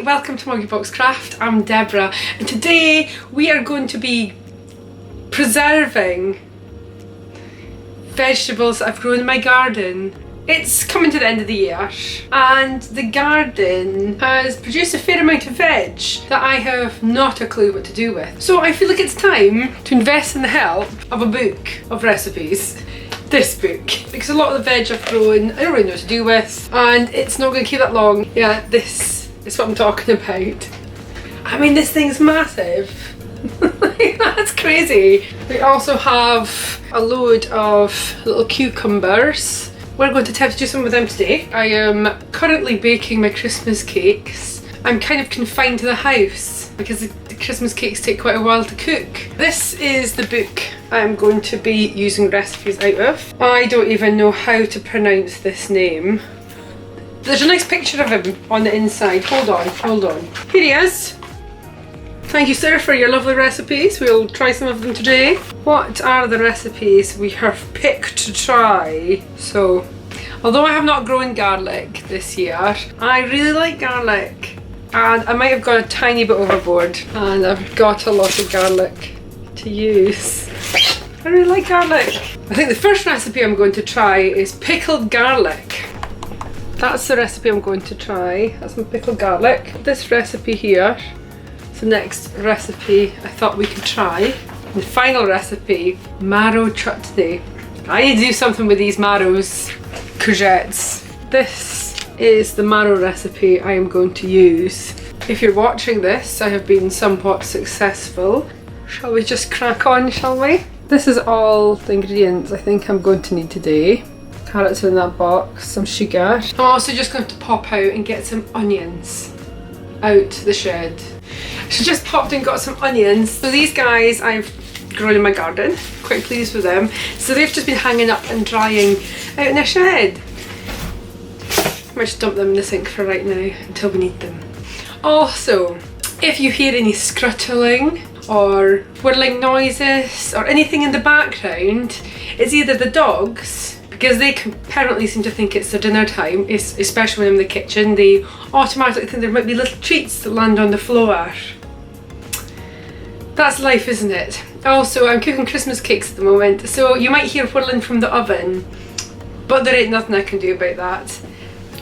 Welcome to MoggyBoxCraft. I'm Deborah and today we are going to be preserving vegetables that I've grown in my garden. It's coming to the end of the year and the garden has produced a fair amount of veg that I have not a clue what to do with. So I feel like it's time to invest in the help of a book of recipes. This book, because a lot of the veg I've grown I don't really know what to do with and it's not going to keep that long. Yeah, this is what I'm talking about. I mean, this thing's massive. That's crazy. We also have a load of little cucumbers. We're going to attempt to do some with them today. I am currently baking my Christmas cakes. I'm kind of confined to the house because the Christmas cakes take quite a while to cook. This is the book I'm going to be using recipes out of. I don't even know how to pronounce this name. There's a nice picture of him on the inside. Hold on. Here he is. Thank you, sir, for your lovely recipes. We'll try some of them today. What are the recipes we have picked to try? So, although I have not grown garlic this year, I really like garlic. And I might have gone a tiny bit overboard. And I've got a lot of garlic to use. I really like garlic. I think the first recipe I'm going to try is pickled garlic. That's the recipe I'm going to try. That's some pickled garlic. This recipe here is the next recipe I thought we could try. The final recipe, marrow chutney. I need to do something with these marrows, courgettes. This is the marrow recipe I am going to use. If you're watching this, I have been somewhat successful. Shall we just crack on, shall we? This is all the ingredients I think I'm going to need today. Carrots are in that box, some sugar. I'm also just going to pop out and get some onions out the shed. So just popped and got some onions. So these guys I've grown in my garden, quite pleased with them. So they've just been hanging up and drying out in the shed. I might just dump them in the sink for right now until we need them. Also, if you hear any scruttling or whirling noises or anything in the background, it's either the dogs, because they apparently seem to think it's their dinner time, especially when I'm in the kitchen. They automatically think there might be little treats that land on the floor. That's life, isn't it? Also, I'm cooking Christmas cakes at the moment, so you might hear whirling from the oven, but there ain't nothing I can do about that.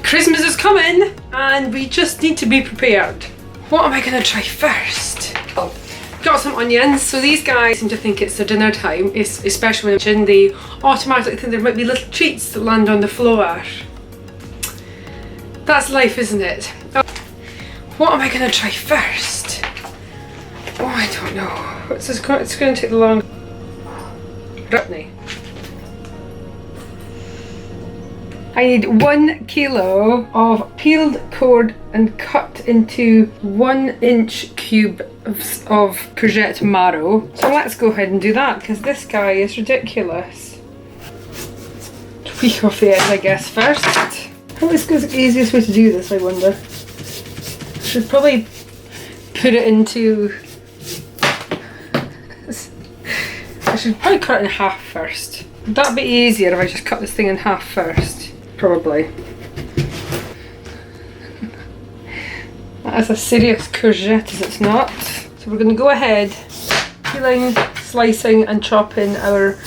Christmas is coming and we just need to be prepared. What am I going to try first? Oh, got some onions. So these guys seem to think it's their dinner time, especially when they automatically think there might be little treats that land on the floor. That's life, isn't it? What am I going to try first? Oh, I don't know. It's going to take long. Chutney. I need 1 kilo of peeled, cored and cut into 1-inch cube of courgette marrow. So let's go ahead and do that because this guy is ridiculous. Tweak off the end, I guess, first. What is the easiest way to do this, I wonder? I should probably put it into... I should probably cut it in half first. Would that be easier if I just cut this thing in half first? Probably. That is a serious courgette, is it not? So we're going to go ahead, peeling, slicing and chopping our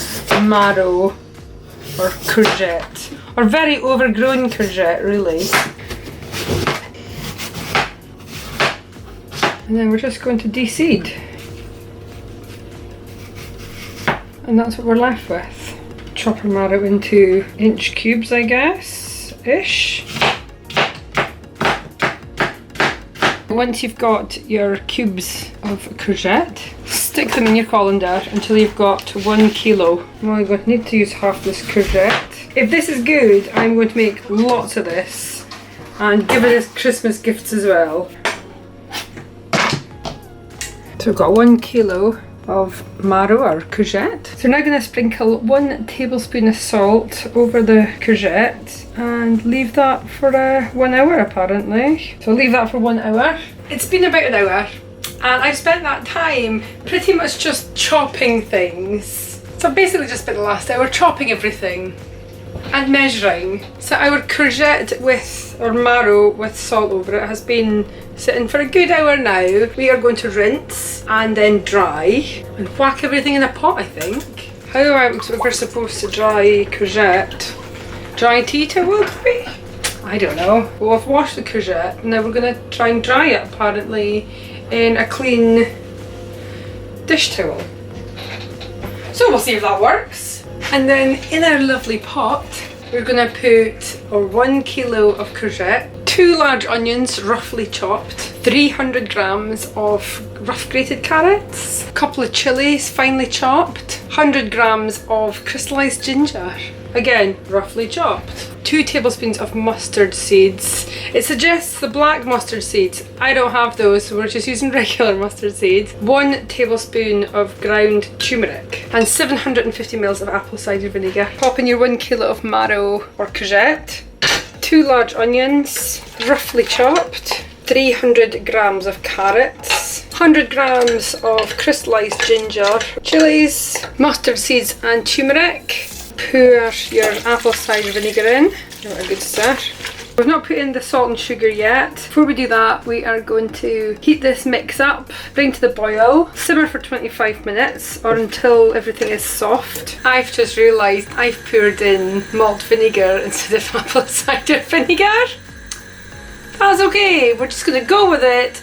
marrow or courgette. Or very overgrown courgette, really. And then we're just going to de-seed. And that's what we're left with. Chop our marrow into inch cubes, I guess, ish. Once you've got your cubes of courgette, stick them in your colander until you've got 1 kilo. I'm only going to need to use half this courgette. If this is good, I'm going to make lots of this and give it as Christmas gifts as well. So we've got 1 kilo of marrow or courgette. So we're now going to sprinkle 1 tablespoon of salt over the courgette and leave that for 1 hour apparently. So leave that for 1 hour. It's been about an hour and I've spent that time pretty much just chopping things. So I've basically just spent the last hour chopping everything. and measuring. So our courgette with, or marrow with salt over it has been sitting for a good hour now. We are going to rinse and then dry and whack everything in a pot, I think. How am I supposed to dry courgette? Dry tea towel, maybe? I don't know. Well, I've washed the courgette and now we're going to try and dry it apparently in a clean dish towel. So we'll see if that works. And then in our lovely pot, we're going to put our 1 kilo of courgette, 2 large onions roughly chopped, 300 grams of rough grated carrots, a couple of chilies finely chopped, 100 grams of crystallized ginger, again roughly chopped, 2 tablespoons of mustard seeds. It suggests the black mustard seeds. I don't have those, so we're just using regular mustard seeds. 1 tablespoon of ground turmeric and 750 ml of apple cider vinegar. Pop in your 1 kilo of marrow or courgette, 2 large onions roughly chopped, 300 grams of carrots, 100 grams of crystallized ginger, chilies, mustard seeds and turmeric. Pour your apple cider vinegar in. Give it a good stir. We've not put in the salt and sugar yet. Before we do that, we are going to heat this mix up, bring to the boil, simmer for 25 minutes or until everything is soft. I've just realised I've poured in malt vinegar instead of apple cider vinegar. That's okay, we're just going to go with it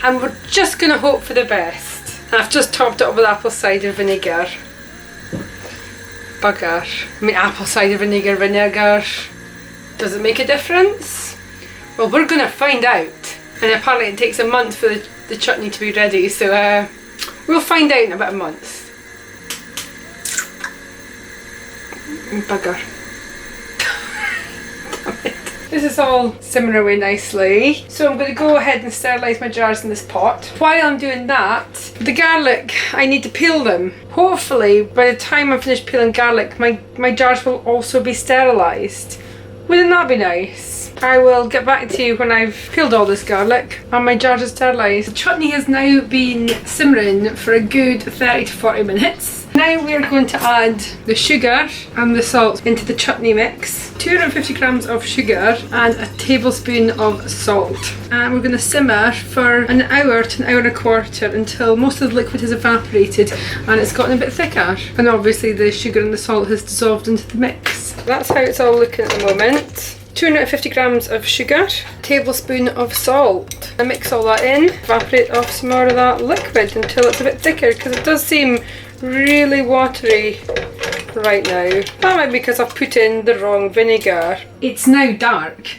and we're just going to hope for the best. I've just topped it up with apple cider vinegar. Bugger. I mean, apple cider vinegar. Does it make a difference? Well, we're going to find out. And apparently it takes a month for the chutney to be ready, so we'll find out in about a month. Bugger. Damn it. This is all simmering away nicely. So I'm going to go ahead and sterilise my jars in this pot. While I'm doing that, the garlic, I need to peel them. Hopefully, by the time I finish peeling garlic, my jars will also be sterilised. Wouldn't that be nice? I will get back to you when I've peeled all this garlic and my jars are sterilised. The chutney has now been simmering for a good 30 to 40 minutes. Now we are going to add the sugar and the salt into the chutney mix. 250 grams of sugar and a tablespoon of salt. And we're going to simmer for an hour to an hour and a quarter until most of the liquid has evaporated and it's gotten a bit thicker. And obviously the sugar and the salt has dissolved into the mix. That's how it's all looking at the moment. 250 grams of sugar, tablespoon of salt. I mix all that in, evaporate off some more of that liquid until it's a bit thicker because it does seem really watery right now. That might be because I've put in the wrong vinegar. It's now dark.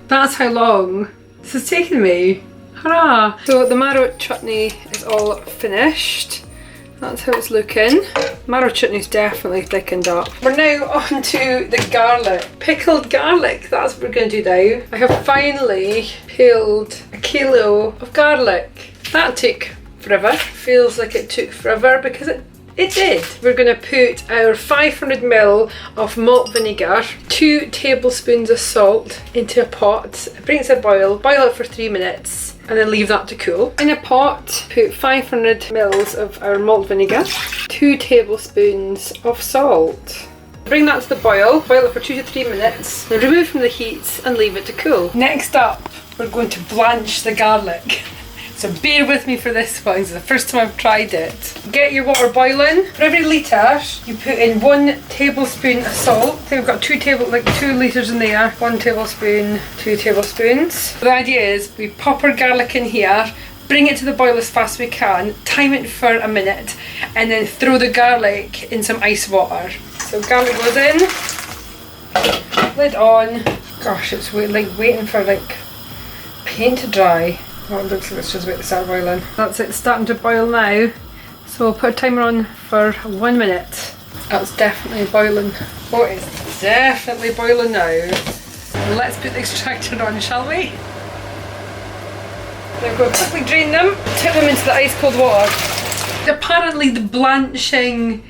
That's how long this has taken me. Hurrah! So the marrow chutney is all finished. That's how it's looking. Marrow chutney's definitely thickened up. We're now on to the garlic. Pickled garlic, that's what we're going to do now. I have finally peeled a kilo of garlic. That took forever. Feels like it took forever because it did. We're going to put our 500 ml of malt vinegar, 2 tablespoons of salt into a pot, bring it to a boil it for 3 minutes and then leave that to cool. In a pot, put 500 ml of our malt vinegar, 2 tablespoons of salt. Bring that to the boil it for 2 to 3 minutes, then remove from the heat and leave it to cool. Next up, we're going to blanch the garlic. So bear with me for this one, it's the first time I've tried it. Get your water boiling. For every litre, you put in 1 tablespoon of salt. I think we've got 2 litres in there. 1 tablespoon, 2 tablespoons. The idea is we pop our garlic in here, bring it to the boil as fast as we can, time it for a minute, and then throw the garlic in some ice water. So garlic goes in, lid on. Gosh, it's waiting for paint to dry. Oh, it looks like it's just about to start boiling. That's it, starting to boil now. So we'll put a timer on for 1 minute. That's definitely boiling. Oh, it's definitely boiling now. Let's put the extractor on, shall we? Now we'll quickly drain them, tip them into the ice cold water. Apparently the blanching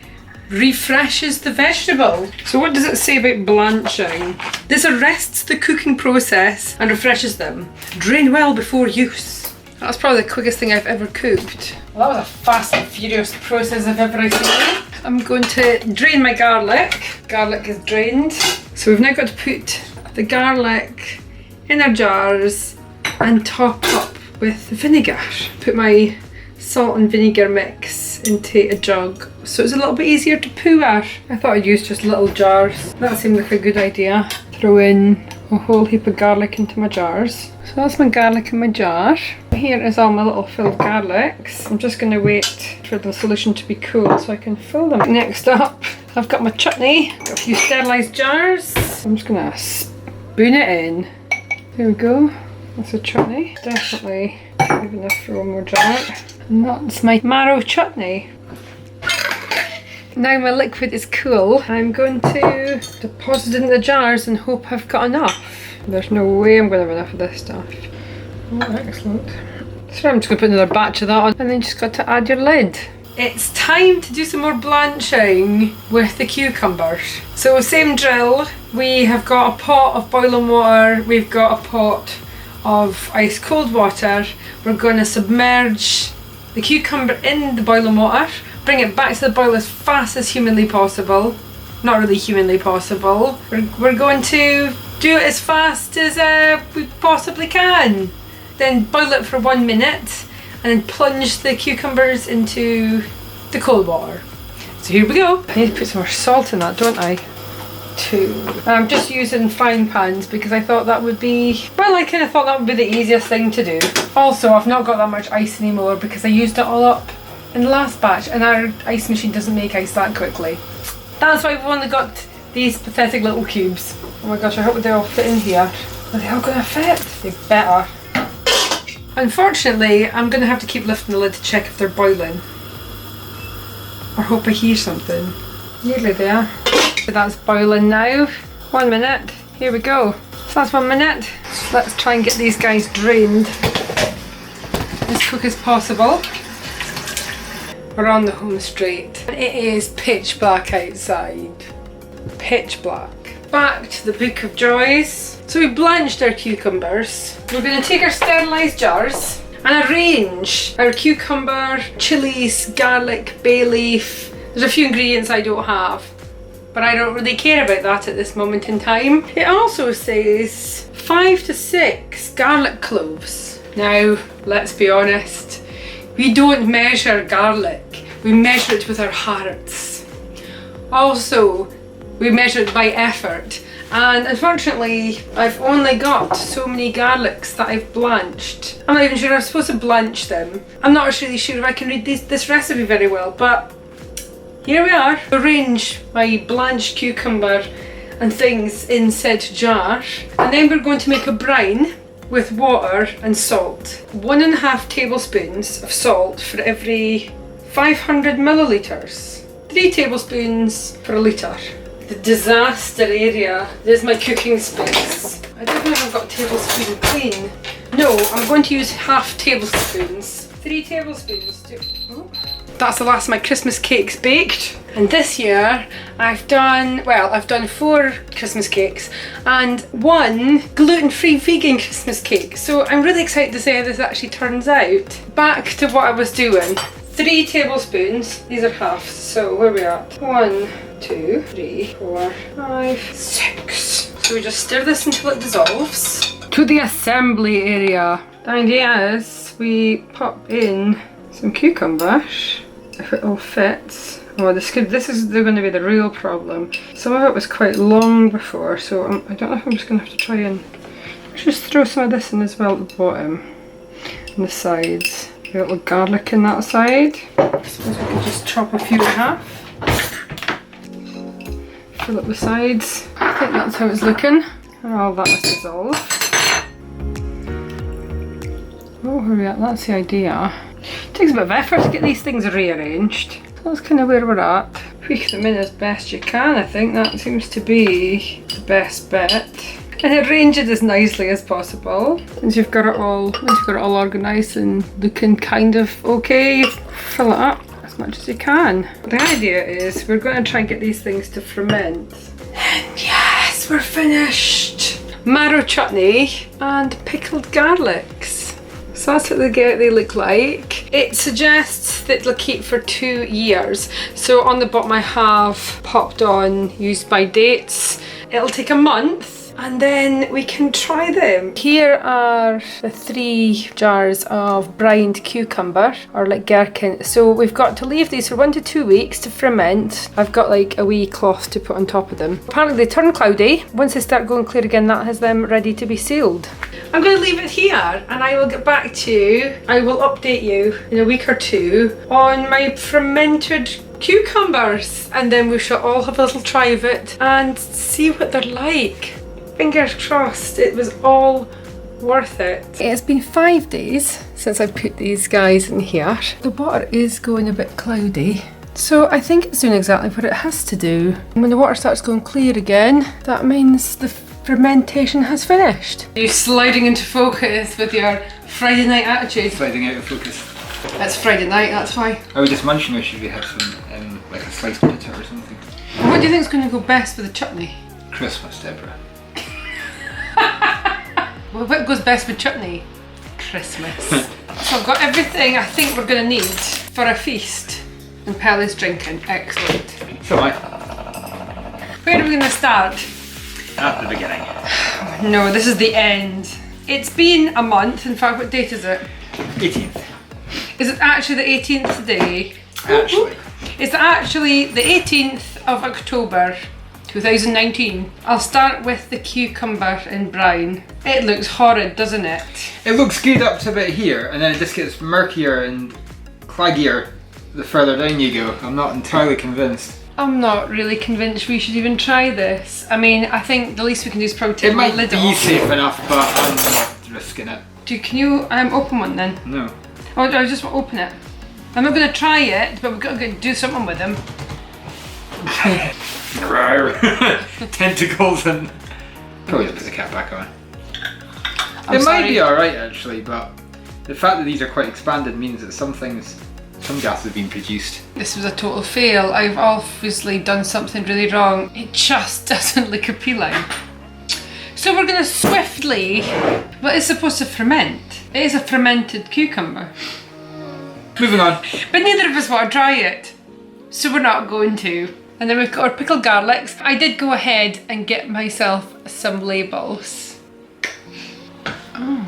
refreshes the vegetable. So what does it say about blanching? This arrests the cooking process and refreshes them. Drain well before use. That's probably the quickest thing I've ever cooked. Well, that was a fast and furious process if ever I've seen it. I'm going to drain my garlic. Garlic is drained. So we've now got to put the garlic in our jars and top up with vinegar. Put my salt and vinegar mix into a jug so it's a little bit easier to pour. I thought I'd use just little jars. That seemed like a good idea. Throw in a whole heap of garlic into my jars. So that's my garlic in my jar. Here is all my little filled garlics. I'm just going to wait for the solution to be cool so I can fill them. Next up, I've got my chutney. Got a few sterilised jars. I'm just going to spoon it in. There we go. That's a chutney. Definitely leave enough for one more jar. And that's my marrow chutney. Now my liquid is cool, I'm going to deposit it in the jars and hope I've got enough. There's no way I'm going to have enough of this stuff. Oh, excellent. So I'm just going to put another batch of that on and then just got to add your lid. It's time to do some more blanching with the cucumbers. So same drill, we have got a pot of boiling water, we've got a pot of ice cold water. We're going to submerge the cucumber in the boiling water, bring it back to the boil as fast as humanly possible. Not really humanly possible. We're going to do it as fast as we possibly can. Then boil it for 1 minute and then plunge the cucumbers into the cold water. So here we go. I need to put some more salt in that, don't I? 2. I'm just using frying pans because I thought that would be, well, I kind of thought that would be the easiest thing to do. Also, I've not got that much ice anymore because I used it all up in the last batch and our ice machine doesn't make ice that quickly. That's why we've only got these pathetic little cubes. Oh my gosh, I hope they all fit in here. Are they all gonna fit? They better. Unfortunately, I'm gonna have to keep lifting the lid to check if they're boiling. Or hope I hear something. Nearly there. So that's boiling now. 1 minute. Here we go. So that's 1 minute. So let's try and get these guys drained as quick as possible. We're on the home straight. It is pitch black outside. Pitch black. Back to the book of joys. So we blanched our cucumbers. We're going to take our sterilised jars and arrange our cucumber, chilies, garlic, bay leaf. There's a few ingredients I don't have, but I don't really care about that at this moment in time. It also says 5 to 6 garlic cloves. Now, let's be honest. We don't measure garlic, we measure it with our hearts. Also, we measure it by effort. And unfortunately, I've only got so many garlics that I've blanched. I'm not even sure I'm supposed to blanch them. I'm not really sure if I can read this recipe very well, but here we are. Arrange my blanched cucumber and things in said jar. And then we're going to make a brine with water and salt. 1.5 tablespoons of salt for every 500 millilitres. 3 tablespoons for a litre. The disaster area. There's my cooking space. I don't know if I've got a tablespoon clean. No, I'm going to use half tablespoons. 3 tablespoons. That's the last of my Christmas cakes baked. And this year I've done 4 Christmas cakes and 1 gluten-free vegan Christmas cake. So I'm really excited to see how this actually turns out. Back to what I was doing. 3 tablespoons, these are halves, so where are we at? 1, 2, 3, 4, 5, 6. So we just stir this until it dissolves. To the assembly area. The idea is we pop in some cucumbers, if it all fits. Oh, this is going to be the real problem. Some of it was quite long before, so I don't know if I'm just going to have to try and just throw some of this in as well at the bottom and the sides. A little garlic in that side. I suppose we could just chop a few in half. Fill up the sides. I think that's how it's looking. And all that is dissolved. Oh, hurry up, that's the idea. It takes a bit of effort to get these things rearranged. So that's kind of where we're at. Tweak them in as best you can, I think that seems to be the best bet. And arrange it as nicely as possible. Once you've got it all organised and looking kind of okay, fill it up as much as you can. The idea is we're going to try and get these things to ferment. And yes, we're finished! Marrow chutney and pickled garlics. So that's what they look like. It suggests that it'll keep for 2 years. So on the bottom I have popped on used by dates. It'll take a month and then we can try them. Here are the 3 jars of brined cucumber, or like gherkin. So we've got to leave these for 1 to 2 weeks to ferment. I've got like a wee cloth to put on top of them. Apparently they turn cloudy. Once they start going clear again, that has them ready to be sealed. I'm going to leave it here and I will get back to you. I will update you in a week or 2 on my fermented cucumbers, and then we shall all have a little try of it and see what they're like. Fingers crossed it was all worth it. It has been 5 days since I put these guys in here. The water is going a bit cloudy, so I think it's doing exactly what it has to do. When the water starts going clear again, that means the fermentation has finished. You're sliding into focus with your Friday night attitude. Sliding out of focus. That's Friday night, that's why. I was just munching, or should we have some, like a sliced potato or something? What do you think is going to go best with the chutney? Christmas, Deborah. Well, what goes best with chutney? Christmas. So I've got everything I think we're going to need for a feast. And Pelly's drinking. Excellent. So am I. Where are we going to start? At the beginning. No, this is the end. It's been a month. In fact, what date is it? 18th. Is it actually the 18th today? Actually. It's actually the 18th of October 2019. I'll start with the cucumber in brine. It looks horrid, doesn't it? It looks good up to about here, and then it just gets murkier and claggier the further down you go. I'm not entirely convinced. I'm not really convinced we should even try this. I mean, I think the least we can do is probably take It might the lid be off. safe enough, but I'm not risking it. Can you open one then? No. Oh, I just want to open it. I'm not going to try it, but we've got to do something with them. Tentacles and... Probably just put the cap back on. I'm Might sorry. be alright actually, but the fact that these are quite expanded means that some gas has been produced. This was a total fail. I've obviously done something really wrong. It just doesn't look appealing. So we're going to swiftly... Well, it's supposed to ferment. It is a fermented cucumber. Moving on. But neither of us want to try it. So we're not going to. And then we've got our pickled garlics. I did go ahead and get myself some labels. Oh.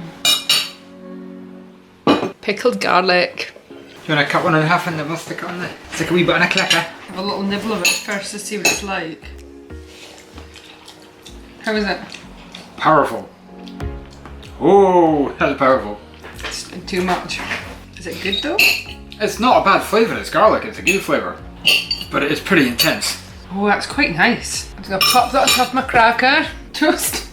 Pickled garlic. Do you want to cut one in half and then we'll stick it on stick a wee bit on a clipper? Have a little nibble of it first to see what it's like. How is it? Powerful. Oh, that's powerful. It's too much. Is it good though? It's not a bad flavour, it's garlic, it's a good flavour. But it is pretty intense. Oh, that's quite nice. I'm just gonna pop that on top of my cracker toast.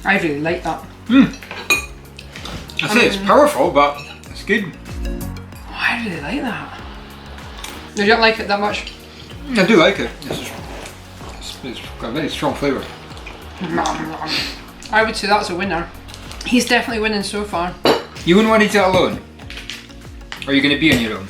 I really like that. I say it's powerful, but it's good. Oh, I really like that. You don't like it that much? I do like it. It's got a very strong flavour. I would say that's a winner. He's definitely winning so far. You wouldn't want to eat it alone? Or are you going to be on your own?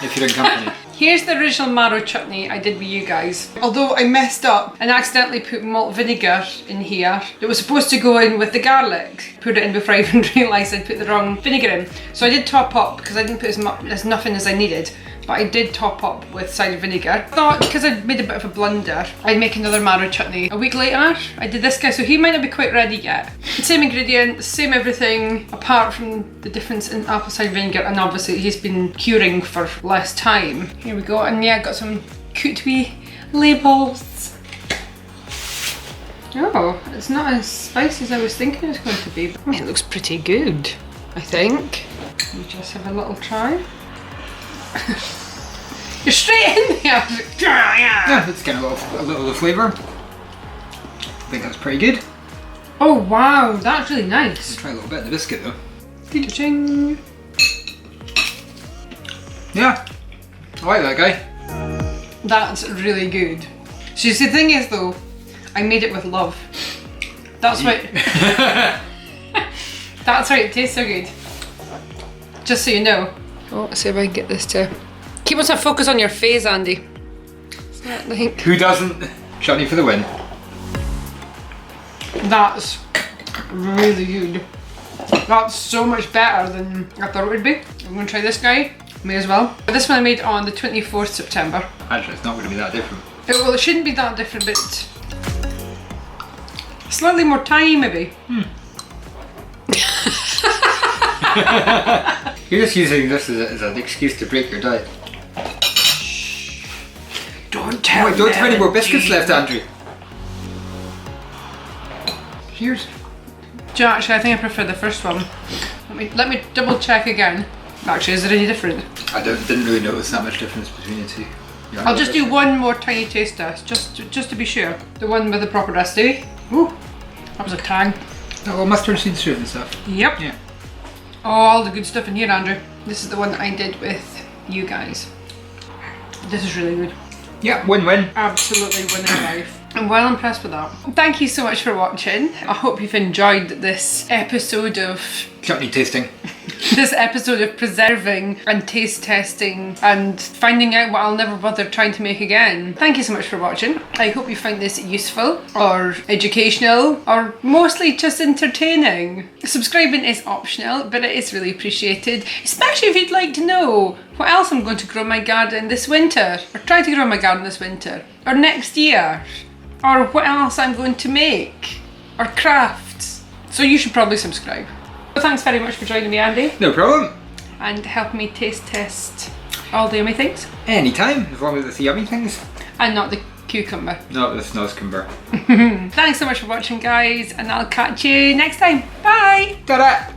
If you're in company? Here's the original marrow chutney I did with you guys. Although I messed up and accidentally put malt vinegar in here. It was supposed to go in with the garlic. Put it in before I even realised I'd put the wrong vinegar in. So I did top up because I didn't put as nothing as I needed. But I did top up with cider vinegar. I thought because I'd made a bit of a blunder, I'd make another marrow chutney. A week later, I did this guy, so he might not be quite ready yet. Same ingredients, same everything, apart from the difference in apple cider vinegar, and obviously he's been curing for less time. Here we go, and yeah, got some cute wee labels. Oh, it's not as spicy as I was thinking it was going to be. I mean, it looks pretty good, I think. We just have a little try. You're straight in there! Yeah, it's getting a little of flavour. I think that's pretty good. Oh wow, that's really nice. Try a little bit of the biscuit though. Ching. Yeah, I like that guy. That's really good. So you see, the thing is though, I made it with love. That's why. That's why it tastes so good. Just so you know. Oh, let's see if I can get this to keep us a focus on your face, Andy. Is that like... Who doesn't? Chutney for the win. That's Really good. That's so much better than I thought it would be. I'm going to try this guy. May as well. This one I made on the 24th September. Actually, it's not going to be that different. Well, it shouldn't be that different, but slightly more time maybe. You're just using this as an excuse to break your diet. Don't tell me. Don't have any more biscuits left, Andrew. Cheers. Do you know, actually, I think I prefer the first one. Let me double check again. Actually, is it any different? I didn't really notice that much difference between the two. Yeah, I'll just do one more tiny taste test, just to be sure. The one with the proper recipe. Ooh, that was a tang. Oh, well, mustard seed syrup and stuff. Yep. Yeah. All the good stuff in here, Andrew. This is the one that I did with you guys. This is really good. Yeah, win-win. Absolutely winning life. I'm well impressed with that. Thank you so much for watching. I hope you've enjoyed this episode of Chutney tasting. this episode of preserving and taste testing and finding out what I'll never bother trying to make again. Thank you so much for watching. I hope you find this useful or educational or mostly just entertaining. Subscribing is optional, but it is really appreciated, especially if you'd like to know what else I'm going to grow in my garden this winter, or try to grow in my garden this winter, or next year, or what else I'm going to make, or craft. So you should probably subscribe. Well, thanks very much for joining me, Andy. No problem. And helping me taste test all the yummy things. Anytime, as long as it's the yummy things. And not the cucumber. No, the snozcumber. Thanks so much for watching, guys, and I'll catch you next time. Bye! Ta-da!